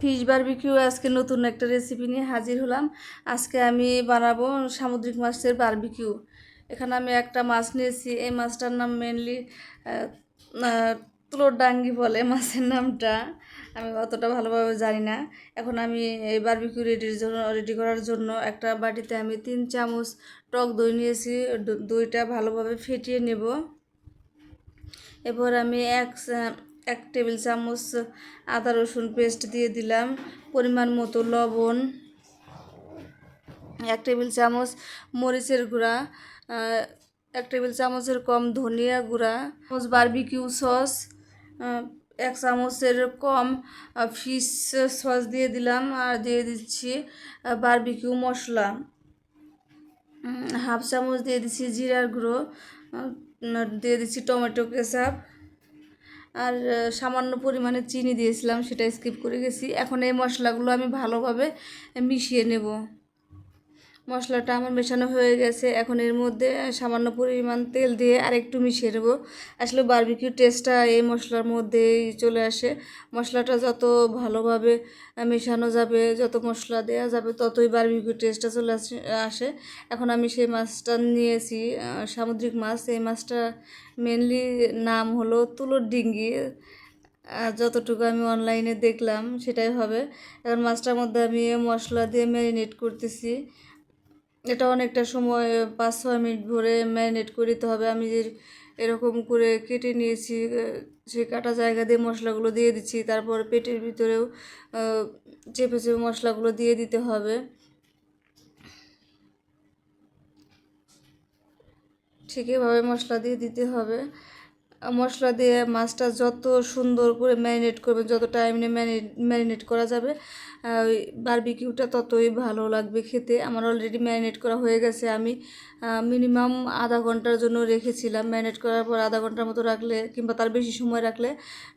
Fish barbecue আজকে নতুন একটা রেসিপি নিয়ে হাজির হলাম। আজকে আমি বানাবো সামুদ্রিক মাছের বারবিকিউ। এখানে আমি একটা মাছ নিয়েছি। এই মাছটার নাম মেনলি তুলোর ডাঙ্গি বলে মাছের নামটা। আমি অতটা ভালোভাবে জানি না। এখন আমি এই বারবিকিউ রেডি করার জন্য একটা বাটিতে আমি 3 চামচ টক দই নিয়েছি। দইটা ভালোভাবে ফেটিয়ে নেব। এরপর আমি এক টেবিল চামচ আদা রসুন পেস্ট দিয়ে দিলাম, পরিমাণ মতো লবণ, 1 টেবিল চামচ মরিচের গুঁড়া, 1 টেবিল চামচের কম ধনিয়া গুঁড়া, বারবিকিউ সস, 1 চামচের কম ফিশ সস দিয়ে দিলাম। আর দিয়ে দিচ্ছি বারবিকিউ মশলা, 1/2 চামচ দিয়ে দিচ্ছি জিরার গুঁড়ো, দিয়ে দিচ্ছি টমেটো কেচাপ, আর সামান্য পরিমাণে চিনি দিয়েছিলাম, সেটা স্কিপ করে গেছি। এখন এই মশলাগুলো আমি ভালোভাবে মিশিয়ে নেব। মশলাটা আমার মেশানো হয়ে গেছে। এখন এর মধ্যে সামান্য পরিমাণ তেল দিয়ে আরেকটু মিশিয়ে নেব। আসলে বারবিকিউ টেস্টটা এই মশলার মধ্যেই চলে আসে। মশলাটা যত ভালোভাবে মেশানো যাবে, যত মশলা দেওয়া যাবে, ততই বারবিকিউ টেস্টটা চলে আসে। এখন আমি সেই মাছটা নিয়েছি, সামুদ্রিক মাছ। এই মাছটা মেনলি নাম হলো তুলোর ডিঙ্গি। যতটুকু আমি অনলাইনে দেখলাম সেটাই হবে। এখন মাছটার মধ্যে আমি মশলা দিয়ে ম্যারিনেট করতেছি। এটা অনেকটা সময় 5-6 মিনিট ভরে ম্যারিনেট করে দিতে হবে। আমি যে এরকম করে কেটে নিয়েছি, সেই কাটা জায়গা দিয়ে মশলাগুলো দিয়ে দিচ্ছি। তারপর পেটের ভিতরেও চেপে চেপে মশলাগুলো দিয়ে দিতে হবে। ঠিক এভাবে মশলা দিয়ে দিতে হবে। মশলা দিয়ে মাছটা যত সুন্দর করে ম্যারিনেট করবে, যত টাইম নিয়ে ম্যারিনেট করা যাবে, ওই বারবিকিউটা ততই ভালো লাগবে খেতে। আমার অলরেডি ম্যারিনেট করা হয়ে গেছে। আমি মিনিমাম আধা ঘন্টার জন্য রেখেছিলাম। ম্যারিনেট করার পর আধা ঘন্টার মতো রাখলে কিংবা তার বেশি সময় রাখলে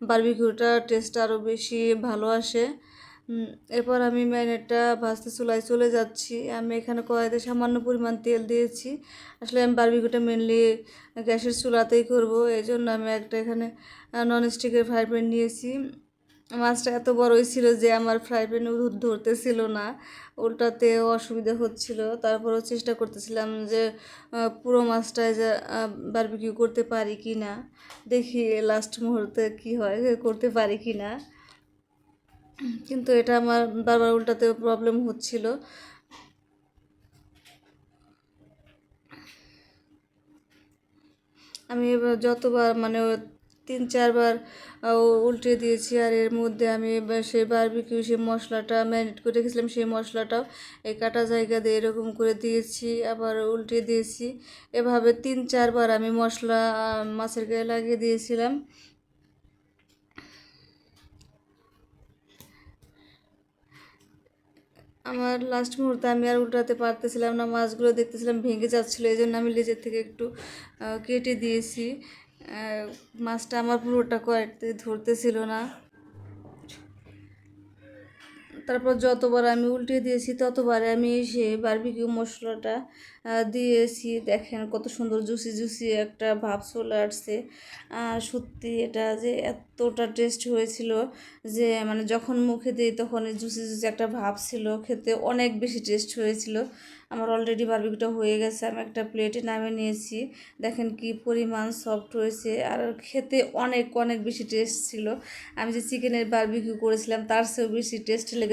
বারবিকিউটার টেস্ট আরও বেশি ভালো আসে। এরপর আমি ম্যারিনেটটা ভাজতে চুলায় চলে যাচ্ছি। আমি এখানে কড়াইতে সামান্য পরিমাণ তেল দিয়েছি। আসলে আমি বারবিকিউটা মেনলি গ্যাসের চুলাতেই করব, এই জন্য আমি একটা এখানে ননস্টিকের ফ্রাই প্যান নিয়েছি। মাছটা এত বড়ই ছিল যে আমার ফ্রাই প্যানে ধরতেছিল না, উল্টাতে অসুবিধা হচ্ছিল। তারপরেও চেষ্টা করতেছিলাম যে পুরো মাছটায় যে বারবিকিউ করতে পারি কি না, দেখি লাস্ট মুহূর্তে কি হয়, করতে পারি কি না। কিন্তু এটা আমার বারবার উল্টাতে প্রবলেম হচ্ছিল। আমি এবার যতবার মানে 3-4 বার উল্টে দিয়েছি। আর এর মধ্যে আমি সেই বারবিকিউ সেই মশলাটা ম্যারিনেট করে রেখেছিলাম, সেই মশলাটাও এই কাটা জায়গা দিয়ে এরকম করে দিয়েছি, আবার উল্টে দিয়েছি। এভাবে 3-4 বার আমি মশলা মাছের গায়ে লাগিয়ে দিয়েছিলাম। আমার লাস্ট মুহূর্তে আমি আর উল্টাতে পারতেছিলাম না, মাছগুলো দেখতেছিলাম ভেঙে যাচ্ছিলো, এই জন্য আমি লেজের থেকে একটু কেটে দিয়েছি। মাছটা আমার পুরোটা কয়েকতে ধরতেছিল না। তারপর যতবার আমি উল্টে দিয়েছি ততবারে আমি সেই বারবিকিউ মশলাটা দিয়েছি। দেখেন কত সুন্দর জুসি জুসি একটা ভাব চলে আসছে। আর সত্যি এটা যে এতটা টেস্ট হয়েছিল যে মানে যখন মুখে দিই তখন এই জুসি জুসি একটা ভাব ছিল, খেতে অনেক বেশি টেস্ট হয়েছিল। আমার অলরেডি বারবিকিউটা হয়ে গেছে, আমি একটা প্লেটে নামিয়ে নিয়েছি। দেখেন কি পরিমাণ সফট হয়েছে, আর খেতে অনেক অনেক বেশি টেস্ট ছিল। আমি যে চিকেনের বারবিকিউ করেছিলাম তার চেয়েও বেশি টেস্ট লেগেছিল।